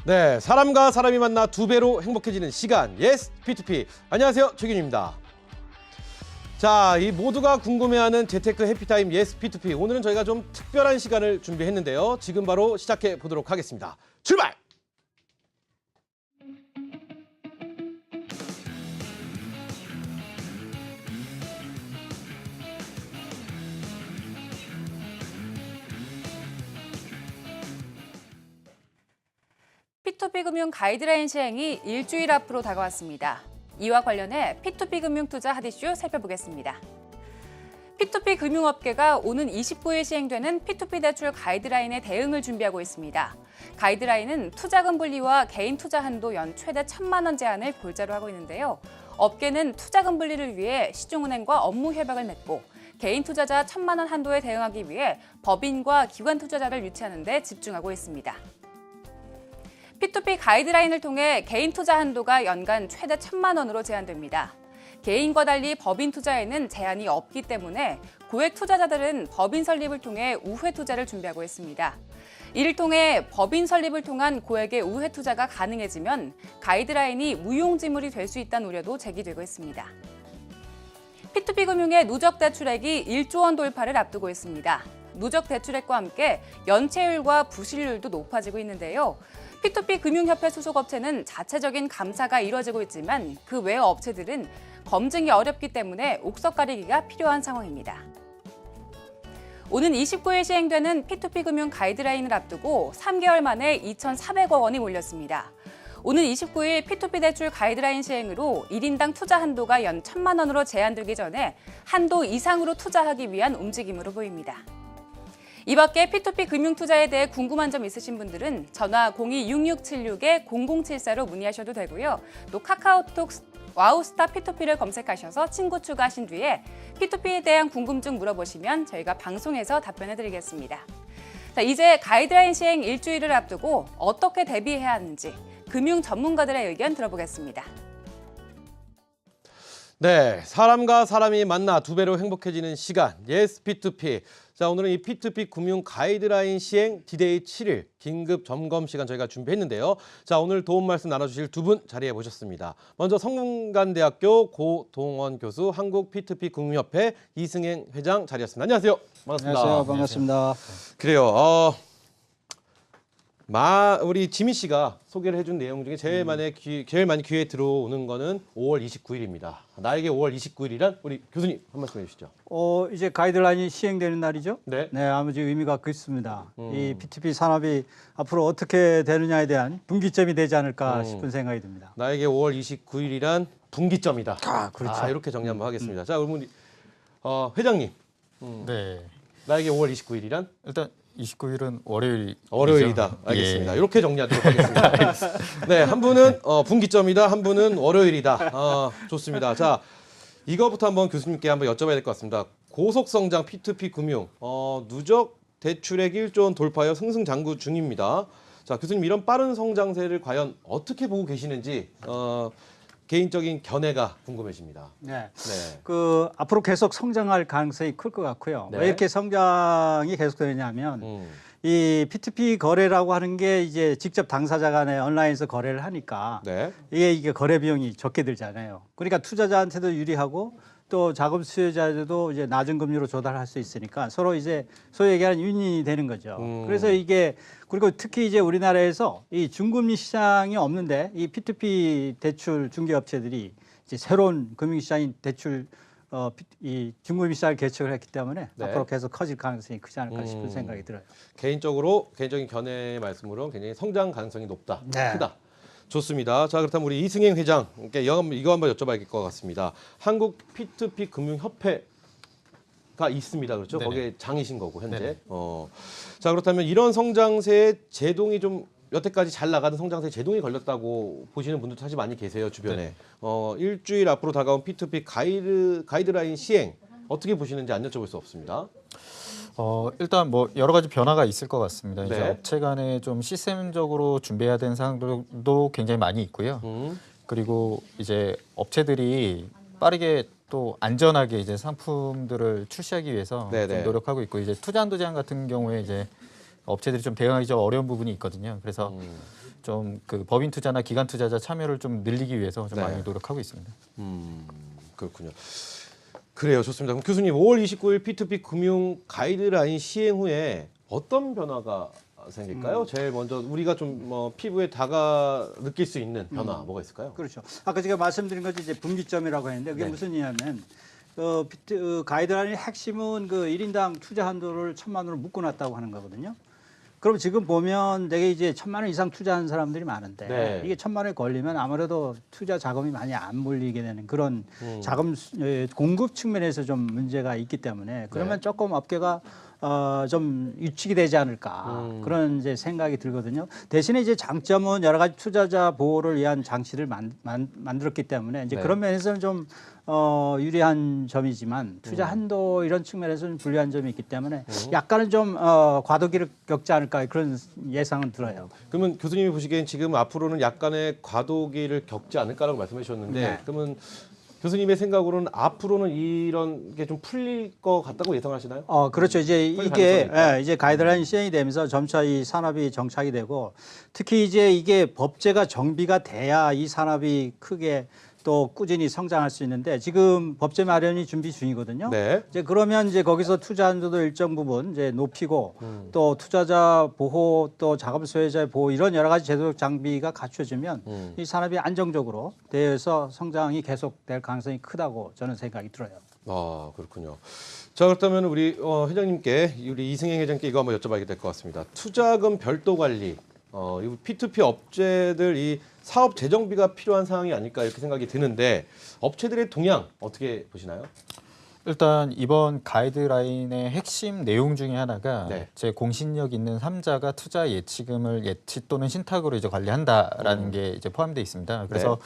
네, 사람과 사람이 만나 두 배로 행복해지는 시간, 예스 P2P. 안녕하세요, 최균입니다. 자, 이 모두가 궁금해하는 재테크 해피타임 예스 P2P. 오늘은 저희가 좀 특별한 시간을 준비했는데요. 지금 바로 시작해 보도록 하겠습니다. 출발! P2P 금융 가이드라인 시행이 일주일 앞으로 다가왔습니다. 이와 관련해 P2P 금융 투자 핫 이슈 살펴보겠습니다. P2P 금융업계가 오는 29일 시행되는 P2P 대출 가이드라인에 대응을 준비하고 있습니다. 가이드라인은 투자금 분리와 개인 투자 한도 연 최대 1,000만 원 제한을 골자로 하고 있는데요. 업계는 투자금 분리를 위해 시중은행과 업무 협약을 맺고 개인 투자자 1,000만 원 한도에 대응하기 위해 법인과 기관 투자자를 유치하는 데 집중하고 있습니다. P2P 가이드라인을 통해 개인 투자 한도가 연간 최대 1,000만 원으로 제한됩니다. 개인과 달리 법인 투자에는 제한이 없기 때문에 고액 투자자들은 법인 설립을 통해 우회 투자를 준비하고 있습니다. 이를 통해 법인 설립을 통한 고액의 우회 투자가 가능해지면 가이드라인이 무용지물이 될 수 있다는 우려도 제기되고 있습니다. P2P 금융의 누적 대출액이 1조 원 돌파를 앞두고 있습니다. 누적 대출액과 함께 연체율과 부실률도 높아지고 있는데요. P2P 금융협회 소속 업체는 자체적인 감사가 이뤄지고 있지만 그 외 업체들은 검증이 어렵기 때문에 옥석 가리기가 필요한 상황입니다. 오는 29일 시행되는 P2P 금융 가이드라인을 앞두고 3개월 만에 2,400억 원이 몰렸습니다. 오는 29일 P2P 대출 가이드라인 시행으로 1인당 투자 한도가 연 1,000만 원으로 제한되기 전에 한도 이상으로 투자하기 위한 움직임으로 보입니다. 이 밖에 P2P 금융 투자에 대해 궁금한 점 있으신 분들은 전화 02-6676-0074로 문의하셔도 되고요. 또 카카오톡 와우스타 P2P를 검색하셔서 친구 추가하신 뒤에 P2P에 대한 궁금증 물어보시면 저희가 방송에서 답변해드리겠습니다. 자, 이제 가이드라인 시행 일주일을 앞두고 어떻게 대비해야 하는지 금융 전문가들의 의견 들어보겠습니다. 네, 사람과 사람이 만나 두 배로 행복해지는 시간, 예스 P2P. 자, 오늘은 이 P2P 금융 가이드라인 시행 D-Day 7일 긴급 점검 시간 저희가 준비했는데요. 자, 오늘 도움 말씀 나눠주실 두 분 자리해 모셨습니다. 먼저 성균관대학교 고동원 교수, 한국 P2P 금융협회 이승행 회장 자리였습니다. 안녕하세요. 반갑습니다. 안녕하세요. 반갑습니다. 그래요. 우리 지민 씨가 소개를 해준 내용 중에 제일 많이 귀에 들어오는 거는 5월 29일입니다. 나에게 5월 29일이란 우리 교수님 한 말씀 해주시죠. 이제 가이드라인이 시행되는 날이죠. 네. 네, 아무지 의미가 있습니다. 이 P2P 산업이 앞으로 어떻게 되느냐에 대한 분기점이 되지 않을까 싶은 생각이 듭니다. 나에게 5월 29일이란 분기점이다. 그렇죠. 이렇게 정리 한번 하겠습니다. 자, 그러면 회장님. 네. 나에게 5월 29일이란? 일단 29일은 월요일이죠. 월요일이다. 알겠습니다. 예. 이렇게 정리하도록 하겠습니다. 네, 한 분은 분기점이다. 한 분은 월요일이다. 좋습니다. 자, 이거부터 한번 교수님께 한번 여쭤봐야 될 것 같습니다. 고속성장 P2P 금융, 누적 대출액 1조 원 돌파하여 승승장구 중입니다. 자, 교수님 이런 빠른 성장세를 과연 어떻게 보고 계시는지 개인적인 견해가 궁금해집니다. 네. 네. 앞으로 계속 성장할 가능성이 클 것 같고요. 네. 왜 이렇게 성장이 계속되냐면 이 P2P 거래라고 하는 게 이제 직접 당사자 간에 온라인에서 거래를 하니까 네. 이게 거래 비용이 적게 들잖아요. 그러니까 투자자한테도 유리하고 또 자금 수요자들도 이제 낮은 금리로 조달할 수 있으니까 서로 이제 소위 얘기하는 윈윈이 되는 거죠. 그래서 이게 그리고 특히 이제 우리나라에서 이 중금리 시장이 없는데 이 P2P 대출 중개업체들이 이제 새로운 금융시장인 대출 이 중금리 시장을 개척을 했기 때문에 네. 앞으로 계속 커질 가능성이 크지 않을까 싶은 생각이 들어요. 개인적인 견해 말씀으로 굉장히 성장 가능성이 높다, 네. 크다. 좋습니다. 자, 그렇다면 우리 이승행 회장께 이거 한번 여쭤봐야 될 것 같습니다. 한국 P2P 금융협회가 있습니다. 그렇죠? 네네. 거기에 장이신 거고 현재. 네네. 자, 그렇다면 이런 성장세에 제동이 좀 여태까지 잘 나가던 성장세에 제동이 걸렸다고 보시는 분들도 사실 많이 계세요, 주변에. 네. 일주일 앞으로 다가온 P2P 가이드라인 시행 어떻게 보시는지 안 여쭤볼 수 없습니다. 일단 뭐 여러 가지 변화가 있을 것 같습니다. 네. 이제 업체 간에 좀 시스템적으로 준비해야 되는 사항들도 굉장히 많이 있고요. 그리고 이제 업체들이 빠르게 또 안전하게 이제 상품들을 출시하기 위해서 네네. 좀 노력하고 있고, 이제 투자 한도 제한 같은 경우에 이제 업체들이 좀 대응하기 좀 어려운 부분이 있거든요. 그래서 좀 그 법인 투자나 기관 투자자 참여를 좀 늘리기 위해서 좀 네. 많이 노력하고 있습니다. 그렇군요. 그래요. 좋습니다. 그럼 교수님 5월 29일 P2P 금융 가이드라인 시행 후에 어떤 변화가 생길까요? 제일 먼저 우리가 좀 뭐 피부에 느낄 수 있는 변화 뭐가 있을까요? 그렇죠. 아까 제가 말씀드린 것이 이제 분기점이라고 했는데 그게 네. 무슨 의미냐면 가이드라인의 핵심은 그 1인당 투자 한도를 1,000만 원으로 묶어놨다고 하는 거거든요. 그럼 지금 보면 되게 이제 1,000만 원 이상 투자하는 사람들이 많은데 네. 이게 1,000만 원에 걸리면 아무래도 투자 자금이 많이 안 몰리게 되는 그런 자금 공급 측면에서 좀 문제가 있기 때문에 그러면 네. 조금 업계가 좀 유축이 되지 않을까 그런 이제 생각이 들거든요. 대신에 이제 장점은 여러 가지 투자자 보호를 위한 장치를 만들었기 때문에 이제 네. 그런 면에서는 좀 유리한 점이지만 투자 한도 이런 측면에서는 불리한 점이 있기 때문에 약간은 좀 과도기를 겪지 않을까 그런 예상은 들어요. 그러면 교수님이 보시기엔 지금 앞으로는 약간의 과도기를 겪지 않을까라고 말씀해 주셨는데 네. 그러면 교수님의 생각으로는 앞으로는 이런 게 좀 풀릴 것 같다고 예상하시나요? 그렇죠. 이제 풀릴 이게 가능성이 이제 가이드라인 시행이 되면서 점차 이 산업이 정착이 되고 특히 이제 이게 법제가 정비가 돼야 이 산업이 크게 또 꾸준히 성장할 수 있는데 지금 법제 마련이 준비 중이거든요. 네. 이제 그러면 이제 거기서 투자 한도도 일정 부분 이제 높이고 또 투자자 보호 또 자금 소유자의 보호 이런 여러 가지 제도적 장비가 갖춰지면 이 산업이 안정적으로 되어서 성장이 계속될 가능성이 크다고 저는 생각이 들어요. 아, 그렇군요. 자, 그렇다면 우리 회장님께 우리 이승행 회장님께 이거 한번 여쭤봐야 될 것 같습니다. 투자금 별도 관리, 이 P2P 업체들 이 사업 재정비가 필요한 상황이 아닐까 이렇게 생각이 드는데 업체들의 동향 어떻게 보시나요? 일단 이번 가이드라인의 핵심 내용 중에 하나가 네. 제 공신력 있는 3자가 투자 예치금을 예치 또는 신탁으로 이제 관리한다라는 게 이제 포함되어 있습니다. 그래서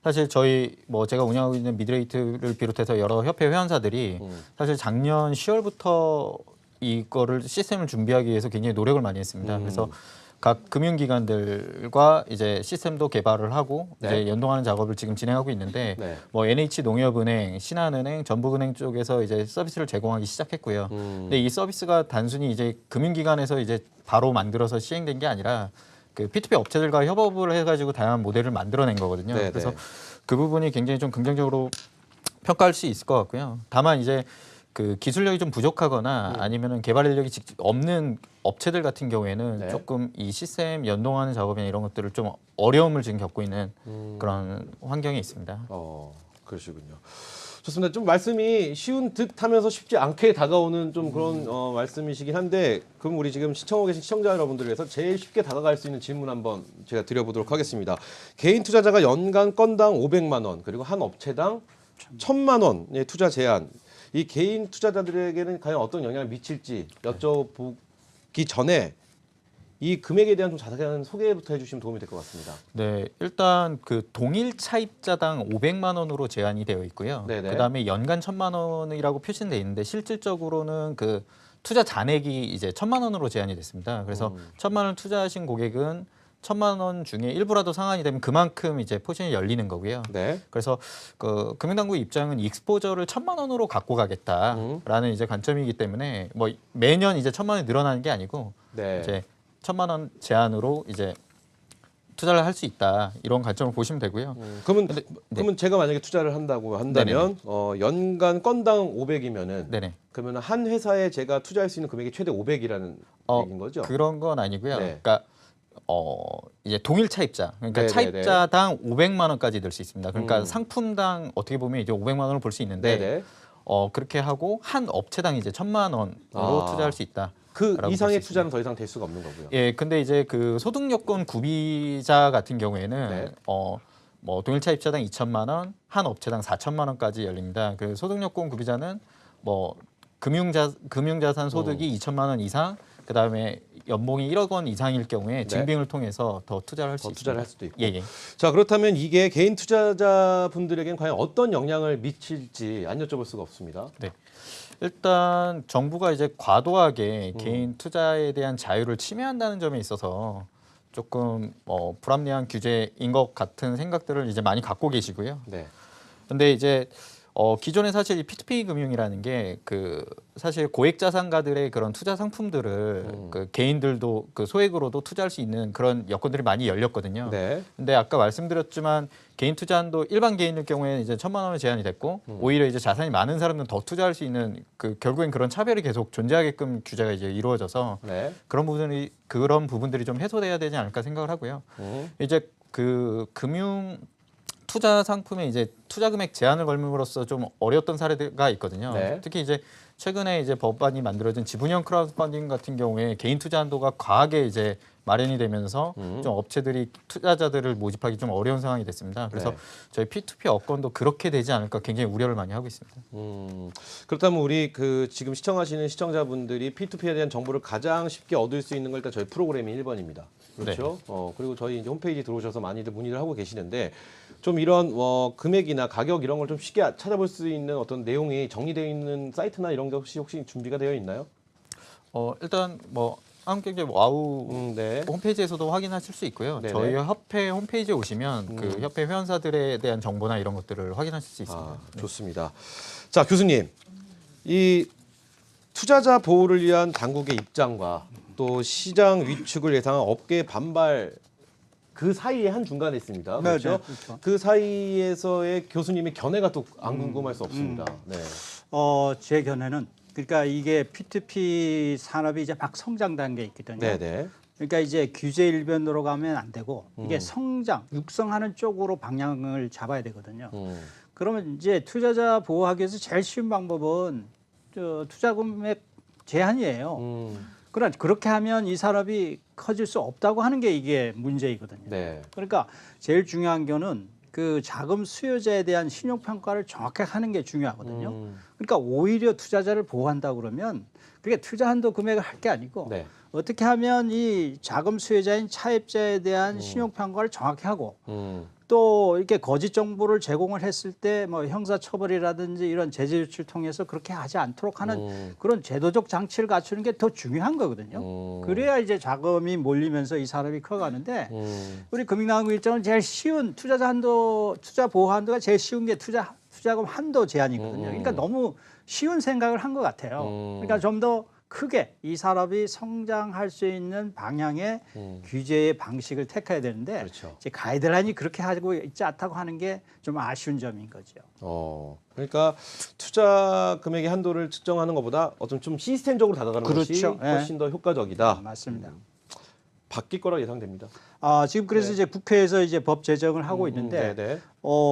사실 저희 제가 운영하고 있는 미드레이트를 비롯해서 여러 협회 회원사들이 사실 작년 10월부터 이거를 시스템을 준비하기 위해서 굉장히 노력을 많이 했습니다. 그래서 각 금융기관들과 이제 시스템도 개발을 하고 네. 이제 연동하는 작업을 지금 진행하고 있는데 네. NH농협은행, 신한은행, 전북은행 쪽에서 이제 서비스를 제공하기 시작했고요. 근데 이 서비스가 단순히 이제 금융기관에서 이제 바로 만들어서 시행된 게 아니라 그 P2P 업체들과 협업을 해가지고 다양한 모델을 만들어낸 거거든요. 네, 그래서 네. 그 부분이 굉장히 좀 긍정적으로 평가할 수 있을 것 같고요. 다만 이제 그 기술력이 좀 부족하거나 아니면은 개발 인력이 없는 업체들 같은 경우에는 네. 조금 이 시스템 연동하는 작업이나 이런 것들을 좀 어려움을 지금 겪고 있는 그런 환경이 있습니다. 그러시군요. 좋습니다. 좀 말씀이 쉬운 듯 하면서 쉽지 않게 다가오는 좀 그런 말씀이시긴 한데 그럼 우리 지금 시청하고 계신 시청자 여러분들을 위해서 제일 쉽게 다가갈 수 있는 질문 한번 제가 드려보도록 하겠습니다. 개인 투자자가 연간 건당 500만 원 그리고 한 업체당 1,000만 원의 투자 제한 이 개인 투자자들에게는 과연 어떤 영향을 미칠지 여쭤보기 전에 이 금액에 대한 좀 자세한 소개부터 해주시면 도움이 될 것 같습니다. 네, 일단 그 동일 차입자당 500만 원으로 제한이 되어 있고요. 네네. 그다음에 연간 1,000만 원이라고 표시는 돼 있는데 실질적으로는 그 투자 잔액이 이제 1,000만 원으로 제한이 됐습니다. 그래서 1,000만 원 투자하신 고객은 1,000만 원 중에 일부라도 상환이 되면 그만큼 이제 포션이 열리는 거고요. 네. 그래서 그 금융당국 입장은 익스포저를 1,000만 원으로 갖고 가겠다라는 이제 관점이기 때문에 매년 이제 1,000만 원이 늘어나는 게 아니고 네. 이제 1,000만 원 제한으로 이제 투자를 할 수 있다 이런 관점을 보시면 되고요. 그러면 제가 만약에 투자를 한다고 한다면 연간 건당 500이면은 네네. 그러면 한 회사에 제가 투자할 수 있는 금액이 최대 500이라는 얘기인 거죠? 그런 건 아니고요. 네. 그러니까 이제 동일 차입자, 그러니까 네네네. 차입자당 500만 원까지 들 수 있습니다. 그러니까 음. 상품당 어떻게 보면 이제 500만 원을 볼 수 있는데 네네. 그렇게 하고 한 업체당 이제 1,000만 원으로 투자할 수 있다. 그 라고 이상의 볼수 투자는 더 이상 될 수가 없는 거고요. 예, 근데 이제 그 소득 요건 구비자 같은 경우에는 네. 동일 차입자당 2,000만 원, 한 업체당 4,000만 원까지 열립니다. 그 소득 요건 구비자는 금융자산 소득이 2,000만 원 이상, 그다음에 연봉이 1억 원 이상일 경우에 증빙을 통해서 더 투자를 할 수 있습니다. 투자를 할 수도 있고. 예, 예. 자, 그렇다면 이게 개인 투자자분들에게는 과연 어떤 영향을 미칠지 안 여쭤볼 수가 없습니다. 네. 일단 정부가 이제 과도하게 개인 투자에 대한 자유를 침해한다는 점에 있어서 조금 불합리한 규제인 것 같은 생각들을 이제 많이 갖고 계시고요. 네. 근데 이제 기존에 사실 이 P2P 금융이라는 게 그 사실 고액 자산가들의 그런 투자 상품들을 그 개인들도 그 소액으로도 투자할 수 있는 그런 여건들이 많이 열렸거든요. 네. 근데 아까 말씀드렸지만 개인 투자 한도 일반 개인일 경우에는 이제 1,000만 원을 제한이 됐고 오히려 이제 자산이 많은 사람들은 더 투자할 수 있는 그 결국엔 그런 차별이 계속 존재하게끔 규제가 이제 이루어져서 네. 그런 부분들이 좀 해소돼야 되지 않을까 생각을 하고요. 이제 그 금융 투자 상품에 이제 투자 금액 제한을 걸음으로써 좀 어려웠던 사례가 있거든요. 네. 특히 이제 최근에 이제 법안이 만들어진 지분형 크라우드 펀딩 같은 경우에 개인 투자 한도가 과하게 이제 마련이 되면서 좀 업체들이 투자자들을 모집하기 좀 어려운 상황이 됐습니다. 그래서 네. 저희 P2P 업권도 그렇게 되지 않을까 굉장히 우려를 많이 하고 있습니다. 그렇다면 우리 그 지금 시청하시는 시청자분들이 P2P에 대한 정보를 가장 쉽게 얻을 수 있는 걸 일단 저희 프로그램이 1번입니다. 그렇죠? 그리고 저희 이제 홈페이지 들어오셔서 많이들 문의를 하고 계시는데 좀 이런 금액이나 가격 이런 걸 좀 쉽게 찾아볼 수 있는 어떤 내용이 정리되어 있는 사이트나 이런 게 혹시 준비가 되어 있나요? 일단 뭐 한국경제 와우 네. 홈페이지에서도 확인하실 수 있고요. 네네. 저희 협회 홈페이지에 오시면 그 협회 회원사들에 대한 정보나 이런 것들을 확인하실 수 있습니다. 좋습니다. 자, 교수님. 이 투자자 보호를 위한 당국의 입장과 또 시장 위축을 예상한 업계의 반발 그 사이에 한 중간에 있습니다. 그렇죠? 네, 그렇죠. 그 사이에서의 교수님의 견해가 또 안 궁금할 수 없습니다. 네. 제 견해는 그러니까 이게 P2P 산업이 이제 막 성장 단계에 있거든요. 네네. 그러니까 이제 규제 일변으로 가면 안 되고 이게 성장, 육성하는 쪽으로 방향을 잡아야 되거든요. 그러면 이제 투자자 보호하기 위해서 제일 쉬운 방법은 투자 금액 제한이에요. 그러나 그렇게 하면 이 산업이 커질 수 없다고 하는 게 이게 문제이거든요. 네. 그러니까 제일 중요한 거는 그 자금 수요자에 대한 신용 평가를 정확하게 하는 게 중요하거든요. 그러니까 오히려 투자자를 보호한다 그러면 그게 투자 한도 금액을 할 게 아니고 네. 어떻게 하면 이 자금 수요자인 차입자에 대한 신용 평가를 정확히 하고 또 이렇게 거짓 정보를 제공을 했을 때 뭐 형사 처벌이라든지 이런 제재 조치를 통해서 그렇게 하지 않도록 하는 그런 제도적 장치를 갖추는 게 더 중요한 거거든요. 그래야 이제 자금이 몰리면서 이 산업이 커가는데 우리 금융당국 입장은 제일 쉬운 투자자 한도, 투자 보호 한도가 제일 쉬운 게 투자금 한도 제한이거든요. 그러니까 너무 쉬운 생각을 한 것 같아요. 그러니까 좀 더 크게 이 산업이 성장할 수 있는 방향의 규제의 방식을 택해야 되는데 그렇죠. 이제 가이드라인이 그렇게 하고 있지 않다고 하는 게 좀 아쉬운 점인 거죠. 그러니까 투자 금액의 한도를 측정하는 것보다 어떤 좀 시스템적으로 다가가는 것이 그렇죠. 훨씬 더 효과적이다. 맞습니다. 바뀔 거라 예상됩니다. 지금 그래서 이제 국회에서 이제 법 제정을 하고 있는데 네네.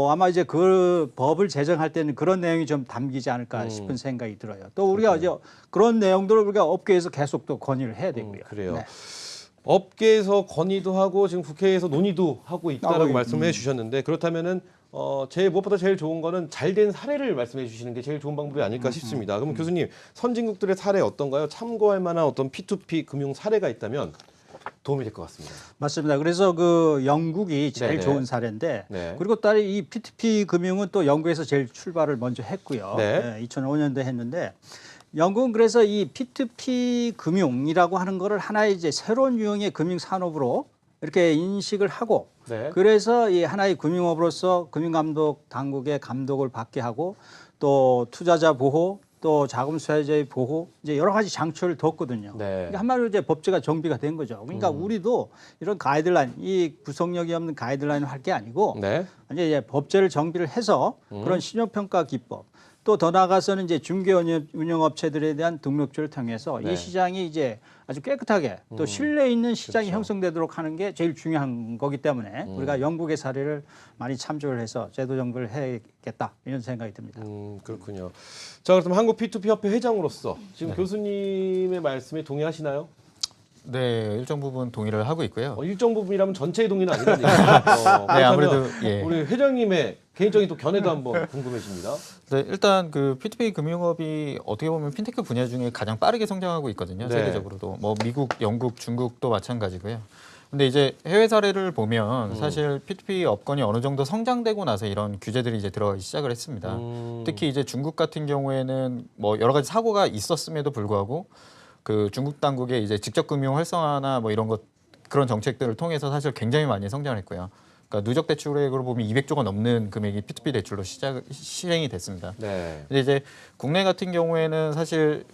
아마 이제 그 법을 제정할 때는 그런 내용이 좀 담기지 않을까 싶은 생각이 들어요. 또 우리가 이제 그런 내용들을 우리가 업계에서 계속 또 건의를 해야 되고요. 그래요. 네. 업계에서 건의도 하고 지금 국회에서 논의도 하고 있다라고 말씀해 주셨는데 그렇다면은 무엇보다 제일 좋은 거는 잘된 사례를 말씀해 주시는 게 제일 좋은 방법이 아닐까 싶습니다. 그럼 교수님 선진국들의 사례 어떤가요? 참고할 만한 어떤 P2P 금융 사례가 있다면 도움이 될 것 같습니다. 맞습니다. 그래서 그 영국이 제일 네네. 좋은 사례인데 네. 그리고 따로 이 P2P 금융은 또 영국에서 제일 출발을 먼저 했고요. 네. 2005년도에 했는데 영국은 그래서 이 P2P 금융이라고 하는 거를 하나의 이제 새로운 유형의 금융 산업으로 이렇게 인식을 하고 네. 그래서 이 하나의 금융업으로서 금융감독 당국의 감독을 받게 하고 또 투자자 보호 또 자금 수요자의 보호 이제 여러 가지 장치를 뒀거든요. 네. 그러니까 한마디로 이제 법제가 정비가 된 거죠. 그러니까 우리도 이런 가이드라인, 이 구속력이 없는 가이드라인을 할 게 아니고 네. 이제 법제를 정비를 해서 그런 신용평가 기법 또 더 나아가서는 이제 중개 운영업체들에 대한 등록제를 통해서 네. 이 시장이 이제 아주 깨끗하게 또 신뢰 있는 시장이 형성되도록 하는 게 제일 중요한 거기 때문에 우리가 영국의 사례를 많이 참조를 해서 제도 정비를 해야겠다 이런 생각이 듭니다. 그렇군요. 자, 그렇다면 한국 P2P 협회 회장으로서 지금 교수님의 말씀에 동의하시나요? 네, 일정 부분 동의를 하고 있고요. 일정 부분이라면 전체의 동의는 아니거든요. 네, 아무래도 예. 우리 회장님의 개인적인 또 견해도 한번 궁금해집니다. 네, 일단 그 P2P 금융업이 어떻게 보면 핀테크 분야 중에 가장 빠르게 성장하고 있거든요. 네. 세계적으로도 뭐 미국, 영국, 중국도 마찬가지고요. 근데 이제 해외 사례를 보면 사실 P2P 업권이 어느 정도 성장되고 나서 이런 규제들이 이제 들어가기 시작을 했습니다. 특히 이제 중국 같은 경우에는 뭐 여러 가지 사고가 있었음에도 불구하고 그 중국 당국의 이제 직접 금융 활성화나 뭐 이런 것 그런 정책들을 통해서 사실 굉장히 많이 성장했고요. 그러니까 누적 대출액으로 보면 200조가 넘는 금액이 P2P 대출로 시행이 됐습니다. 네. 근데 이제 국내 같은 경우에는 사실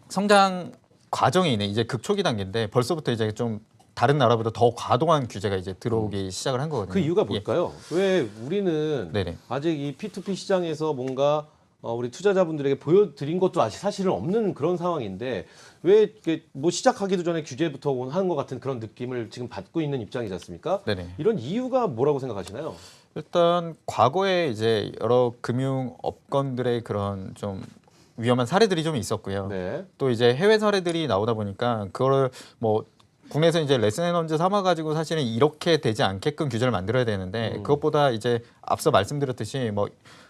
성장 과정이 있네. 이제 극초기 단계인데 벌써부터 이제 좀 다른 나라보다 더 과도한 규제가 이제 들어오기 시작을 한 거거든요. 그 이유가 예. 뭘까요? 왜 우리는 네네. 아직 이 P2P 시장에서 뭔가 우리 투자자분들에게 보여드린 것도 아직 사실은 없는 그런 상황인데 왜 뭐 시작하기도 전에 규제부터 하는 것 같은 그런 느낌을 지금 받고 있는 입장이지 않습니까? 네네. 이런 이유가 뭐라고 생각하시나요? 일단 과거에 이제 여러 금융 업건들의 그런 좀 위험한 사례들이 좀 있었고요. 네. 또 이제 해외 사례들이 나오다 보니까 그거를 뭐 국내에서 이제 레슨 앤 런즈 삼아가지고 사실은 이렇게 되지 않게끔 규제를 만들어야 되는데 그것보다 이제 앞서 말씀드렸듯이 뭐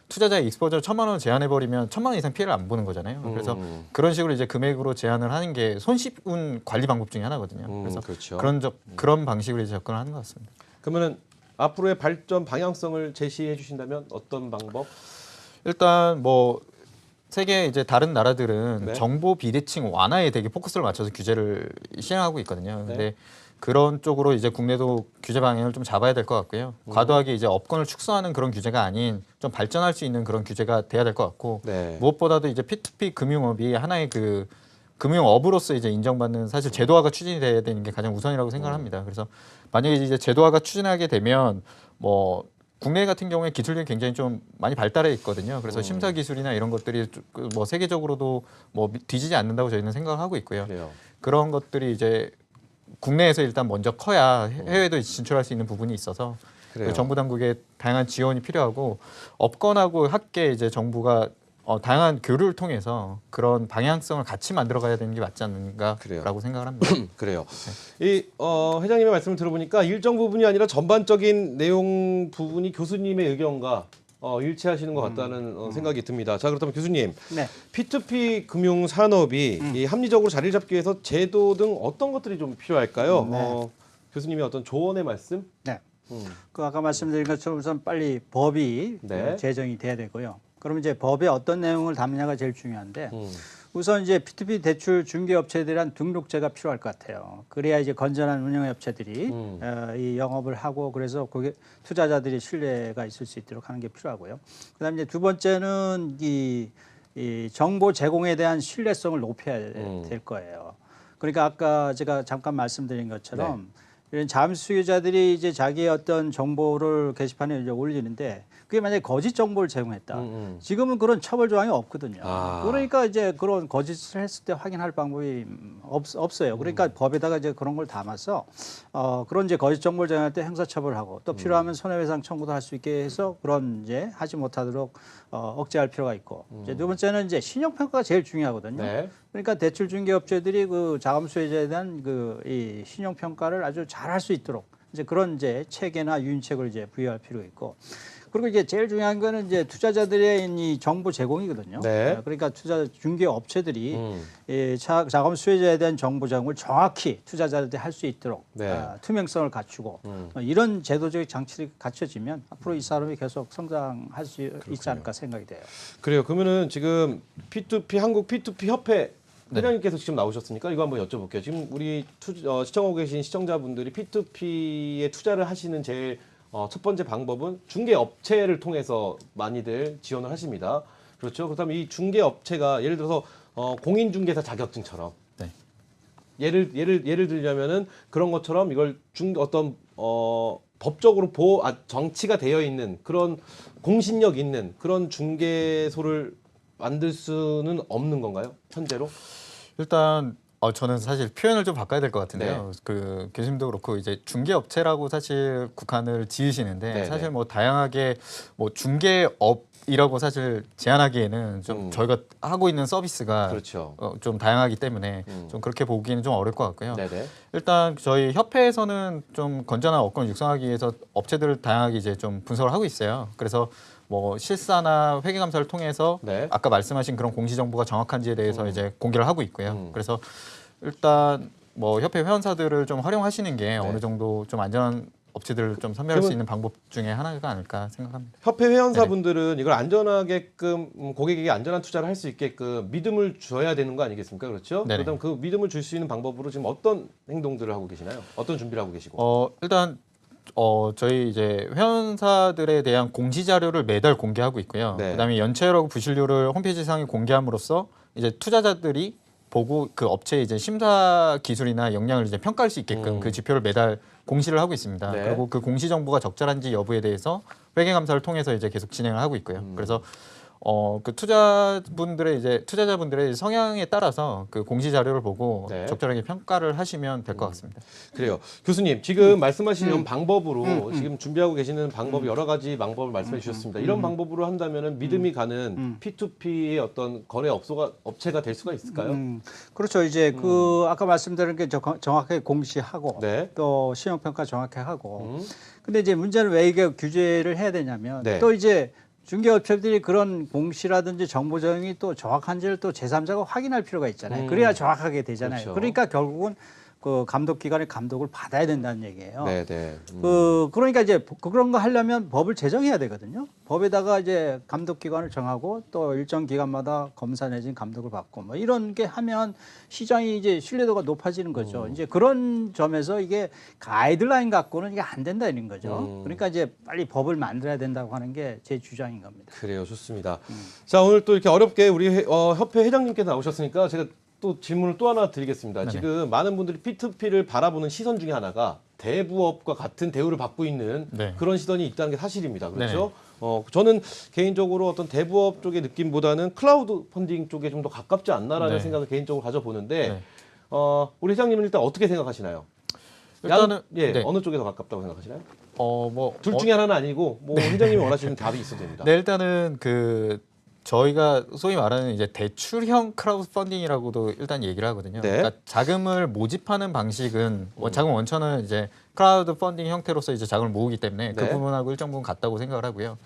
투자자의 익스포저를 1,000만 원 제한해버리면 1,000만 원 이상 피해를 안 보는 거잖아요. 그래서 그런 식으로 이제 금액으로 제한을 하는 게 손쉬운 관리 방법 중에 하나거든요. 그래서 그렇죠. 그런 방식으로 이제 접근을 하는 것 같습니다. 그러면은 앞으로의 발전 방향성을 제시해 주신다면 어떤 방법? 일단 뭐 세계 이제 다른 나라들은 네. 정보 비대칭 완화에 되게 포커스를 맞춰서 규제를 시행하고 있거든요. 네. 근데 그런 쪽으로 이제 국내도 규제 방향을 좀 잡아야 될 것 같고요. 과도하게 이제 업권을 축소하는 그런 규제가 아닌 좀 발전할 수 있는 그런 규제가 돼야 될 것 같고 네. 무엇보다도 이제 P2P 금융업이 하나의 그 금융업으로서 이제 인정받는 사실 제도화가 추진이 돼야 되는 게 가장 우선이라고 생각을 합니다. 그래서 만약에 이제 제도화가 추진하게 되면 뭐 국내 같은 경우에 기술력이 굉장히 좀 많이 발달해 있거든요. 그래서 심사 기술이나 이런 것들이 뭐 세계적으로도 뭐 뒤지지 않는다고 저희는 생각을 하고 있고요. 그래요. 그런 것들이 이제 국내에서 일단 먼저 커야 해외도 진출할 수 있는 부분이 있어서 그래요. 정부 당국의 다양한 지원이 필요하고 업권하고 함께 이제 정부가 다양한 교류를 통해서 그런 방향성을 같이 만들어가야 되는 게 맞지 않는가라고 그래요. 생각을 합니다. 그래요. 이 회장님의 말씀을 들어보니까 일정 부분이 아니라 전반적인 내용 부분이 교수님의 의견과 일치하시는 것 같다는 생각이 듭니다. 자, 그렇다면 교수님, 네. P2P 금융 산업이 이 합리적으로 자리를 잡기 위해서 제도 등 어떤 것들이 좀 필요할까요? 네. 교수님의 어떤 조언의 말씀? 네. 그 아까 말씀드린 것처럼 우선 빨리 법이 네. 제정이 돼야 되고요. 그럼 이제 법에 어떤 내용을 담느냐가 제일 중요한데 우선 이제 P2P 대출 중개업체들이란 등록제가 필요할 것 같아요. 그래야 이제 건전한 운영업체들이 이 영업을 하고 그래서 거기 투자자들이 신뢰가 있을 수 있도록 하는 게 필요하고요. 그다음에 이제 두 번째는 이 정보 제공에 대한 신뢰성을 높여야 될 거예요. 그러니까 아까 제가 잠깐 말씀드린 것처럼 이런 잠수유자들이 이제 자기의 어떤 정보를 게시판에 이제 올리는데 그게 만약에 거짓 정보를 제공했다. 지금은 그런 처벌 조항이 없거든요. 아. 그러니까 이제 그런 거짓을 했을 때 확인할 방법이 없어요. 그러니까 법에다가 이제 그런 걸 담아서 그런 이제 거짓 정보를 제공할 때 형사처벌하고 또 필요하면 손해배상 청구도 할 수 있게 해서 그런 이제 하지 못하도록 억제할 필요가 있고 이제 두 번째는 이제 신용평가가 제일 중요하거든요. 네. 그러니까 대출 중개업체들이 그 자금 수혜자에 대한 그 이 신용 평가를 아주 잘 할 수 있도록 이제 그런 이제 체계나 유인책을 이제 부여할 필요가 있고 그리고 이제 제일 중요한 거는 이제 투자자들의 이 정보 제공이거든요. 네. 그러니까 투자 중개업체들이 이 자금 수혜자에 대한 정보 제공을 정확히 투자자들한테 할 수 있도록 네. 투명성을 갖추고 이런 제도적 장치가 갖춰지면 앞으로 이 사람이 계속 성장할 수 있지 않을까 생각이 돼요. 그래요. 그러면은 지금 P2P 한국 P2P 협회 회장님께서 직접 나오셨으니까 이거 한번 여쭤볼게요. 지금 우리 시청하고 계신 시청자분들이 P2P에 투자를 하시는 제일 첫 번째 방법은 중개업체를 통해서 많이들 지원을 하십니다. 그렇죠. 그렇다면 이 중개업체가 예를 들어서 공인중개사 자격증처럼 네. 예를 들자면은 그런 것처럼 이걸 어떤 법적으로 정치가 되어 있는 그런 공신력 있는 그런 중개소를 만들 수는 없는 건가요? 현재로? 일단 저는 사실 표현을 좀 바꿔야 될 것 같은데요. 그 교수님도 그렇고 이제 중개업체라고 사실 국한을 지으시는데 네네. 사실 뭐 다양하게 뭐 중개업이라고 사실 제한하기에는 좀 저희가 하고 있는 서비스가 그렇죠. 좀 다양하기 때문에 좀 그렇게 보기에는 좀 어려울 것 같고요. 네네. 일단 저희 협회에서는 좀 건전한 업권을 육성하기 위해서 업체들을 다양하게 이제 좀 분석을 하고 있어요. 그래서 뭐 실사나 회계감사를 통해서 네. 아까 말씀하신 그런 공시정보가 정확한지에 대해서 이제 공개를 하고 있고요. 그래서 일단 뭐 협회 회원사들을 좀 활용하시는 게 어느 정도 좀 안전한 업체들을 좀 선별할 수 있는 방법 중에 하나가 아닐까 생각합니다. 협회 회원사분들은 이걸 안전하게끔 고객에게 안전한 투자를 할 수 있게끔 믿음을 줘야 되는 거 아니겠습니까? 그렇죠? 네네. 그다음 그 믿음을 줄 수 있는 방법으로 지금 어떤 행동들을 하고 계시나요? 어떤 준비를 하고 계시고? 일단 저희 이제 회원사들에 대한 공시 자료를 매달 공개하고 있고요. 네. 그다음에 연체율하고 부실률을 홈페이지상에 공개함으로써 이제 투자자들이 보고 그 업체의 이제 심사 기술이나 역량을 이제 평가할 수 있게끔 그 지표를 매달 공시를 하고 있습니다. 네. 그리고 그 공시 정보가 적절한지 여부에 대해서 회계 감사를 통해서 이제 계속 진행을 하고 있고요. 그래서 그 투자자분들의 성향에 따라서 그 공시 자료를 보고 네. 적절하게 평가를 하시면 될 것 같습니다. 그래요. 교수님, 지금 말씀하신 방법으로 지금 준비하고 계시는 방법이 여러 가지 방법을 말씀해 주셨습니다. 이런 방법으로 한다면 믿음이 가는 P2P의 어떤 거래 업체가 될 수가 있을까요? 그렇죠. 이제 그 아까 말씀드린 게 정확하게 공시하고 네. 또 신용평가 정확히 하고. 근데 이제 문제는 왜 이게 규제를 해야 되냐면 네. 또 이제 중개업체들이 그런 공시라든지 정보 정이 또 정확한지를 또 제3자가 확인할 필요가 있잖아요. 그래야 정확하게 되잖아요. 그렇죠. 그러니까 결국은 그 감독기관의 감독을 받아야 된다는 얘기예요. 네, 네. 그러니까 이제 그런 거 하려면 법을 제정해야 되거든요. 법에다가 이제 감독기관을 정하고 또 일정 기간마다 검사 내진 감독을 받고 뭐 이런 게 하면 시장이 이제 신뢰도가 높아지는 거죠. 이제 그런 점에서 이게 가이드라인 갖고는 이게 안 된다 이런 거죠. 그러니까 이제 빨리 법을 만들어야 된다고 하는 게 제 주장인 겁니다. 그래요. 좋습니다. 자, 오늘 또 이렇게 어렵게 우리 협회 회장님께서 나오셨으니까 제가 또 질문을 또 하나 드리겠습니다. 네네. 지금 많은 분들이 P2P를 바라보는 시선 중에 하나가 대부업과 같은 대우를 받고 있는 네. 그런 시선이 있다는 게 사실입니다. 그렇죠? 저는 개인적으로 어떤 대부업 쪽의 느낌보다는 클라우드 펀딩 쪽에 좀 더 가깝지 않나라는 네. 생각을 개인적으로 가져보는데 네. 우리 회장님은 일단 어떻게 생각하시나요? 일단은 예, 네. 어느 쪽에 더 가깝다고 생각하시나요? 뭐 둘 중에 하나는 아니고 뭐 회장님이 원하시는 답이 있어도 됩니다. 네, 일단은 그 저희가 소위 말하는 이제 대출형 크라우드 펀딩이라고도 일단 얘기를 하거든요. 네. 그러니까 자금을 모집하는 방식은 자금 원천은 이제 크라우드 펀딩 형태로서 이제 자금을 모으기 때문에 그 네. 부분하고 일정 부분 같다고 생각을 하고요.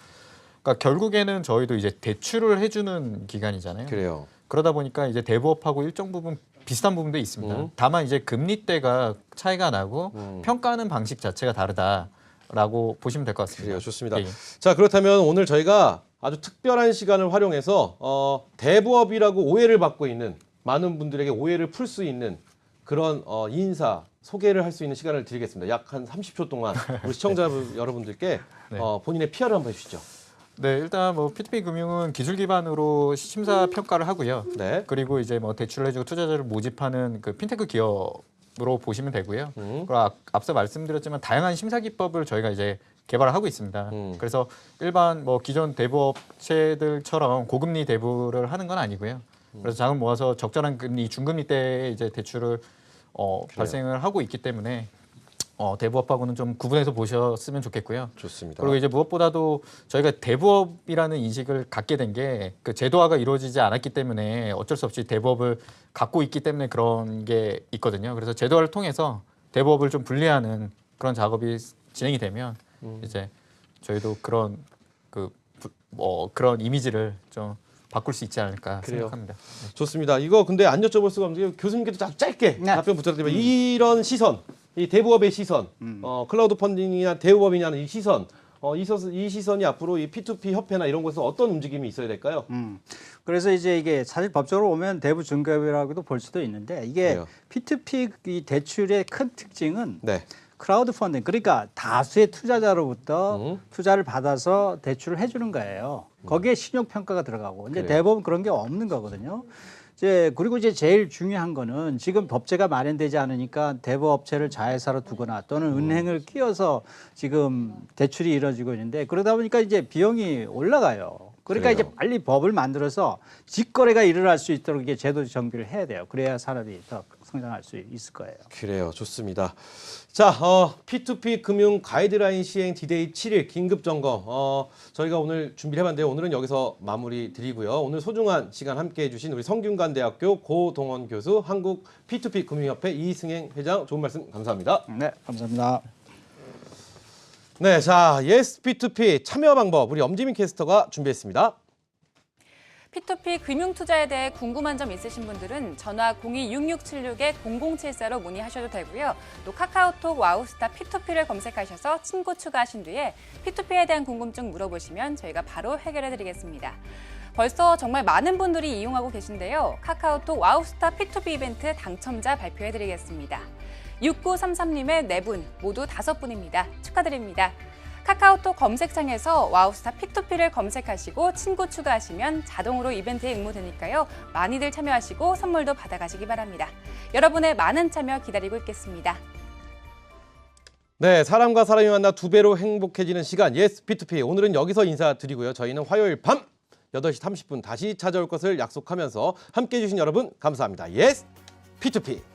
그러니까 결국에는 저희도 이제 대출을 해주는 기관이잖아요. 그래요. 그러다 보니까 이제 대부업하고 일정 부분 비슷한 부분도 있습니다. 다만 이제 금리대가 차이가 나고 평가하는 방식 자체가 다르다라고 보시면 될 것 같습니다. 그래요. 좋습니다. 예. 자, 그렇다면 오늘 저희가 아주 특별한 시간을 활용해서 대부업이라고 오해를 받고 있는 많은 분들에게 오해를 풀 수 있는 그런 인사 소개를 할 수 있는 시간을 드리겠습니다. 약 한 30초 동안 우리 시청자 여러분들께 네. 본인의 PR을 한번 해주시죠. 네, 일단 뭐 P2P 금융은 기술 기반으로 심사 평가를 하고요. 네. 그리고 이제 뭐 대출을 해주고 투자자를 모집하는 그 핀테크 기업으로 보시면 되고요. 그리고 앞서 말씀드렸지만 다양한 심사 기법을 저희가 이제 개발을 하고 있습니다. 그래서 일반 뭐 기존 대부업체들처럼 고금리 대부를 하는 건 아니고요. 그래서 자금 모아서 적절한 금리, 중금리 때 이제 대출을 발생을 하고 있기 때문에 대부업하고는 좀 구분해서 보셨으면 좋겠고요. 좋습니다. 그리고 이제 무엇보다도 저희가 대부업이라는 인식을 갖게 된 게 그 제도화가 이루어지지 않았기 때문에 어쩔 수 없이 대부업을 갖고 있기 때문에 그런 게 있거든요. 그래서 제도화를 통해서 대부업을 좀 분리하는 그런 작업이 진행이 되면 이제 저희도 그런 그런 이미지를 좀 바꿀 수 있지 않을까 그래요. 생각합니다. 네. 좋습니다. 이거 근데 안 여쭤볼 수가 없는데 교수님께도 짧게 네. 답변 부탁드립니다. 이런 시선, 이 대부업의 시선, 클라우드 펀딩이나 대부업이냐는 이 시선, 이 시선이 앞으로 이 P2P 협회나 이런 곳에서 어떤 움직임이 있어야 될까요? 그래서 이제 이게 사실 법적으로 보면 대부 중개업이라고도 볼 수도 있는데 이게 그래요. P2P 이 대출의 큰 특징은 네. 크라우드 펀딩 그러니까 다수의 투자자로부터 투자를 받아서 대출을 해주는 거예요. 거기에 신용 평가가 들어가고 이제 그래요. 대부분 그런 게 없는 거거든요. 그리고 이제 제일 중요한 거는 지금 법제가 마련되지 않으니까 대부업체를 자회사로 두거나 또는 은행을 끼워서 지금 대출이 이루어지고 있는데 그러다 보니까 이제 비용이 올라가요. 그러니까 그래요. 이제 빨리 법을 만들어서 직거래가 일어날 수 있도록 이게 제도 정비를 해야 돼요. 그래야 산업이 더 성장할 수 있을 거예요. 그래요. 좋습니다. 자, P2P 금융 가이드라인 시행 D-Day 7일 긴급 점검. 저희가 오늘 준비를 해봤는데요. 오늘은 여기서 마무리 드리고요. 오늘 소중한 시간 함께해 주신 우리 성균관대학교 고동원 교수, 한국 P2P 금융협회 이승행 회장 좋은 말씀 감사합니다. 네, 감사합니다. 네, 자, 예스 P2P 참여 방법 우리 엄지민 캐스터가 준비했습니다. P2P 금융투자에 대해 궁금한 점 있으신 분들은 전화 02-6676-0074로 문의하셔도 되고요. 또 카카오톡 와우스타 P2P를 검색하셔서 친구 추가하신 뒤에 P2P에 대한 궁금증 물어보시면 저희가 바로 해결해드리겠습니다. 벌써 정말 많은 분들이 이용하고 계신데요. 카카오톡 와우스타 P2P 이벤트 당첨자 발표해드리겠습니다. 6933님의 4분, 모두 5분입니다. 축하드립니다. 카카오톡 검색창에서 와우스타 P2P를 검색하시고 친구 추가하시면 자동으로 이벤트에 응모되니까요. 많이들 참여하시고 선물도 받아가시기 바랍니다. 여러분의 많은 참여 기다리고 있겠습니다. 네, 사람과 사람이 만나 2배로 행복해지는 시간 예스 P2P. 오늘은 여기서 인사드리고요. 저희는 화요일 밤 8시 30분 다시 찾아올 것을 약속하면서 함께해 주신 여러분 감사합니다. 예스 P2P.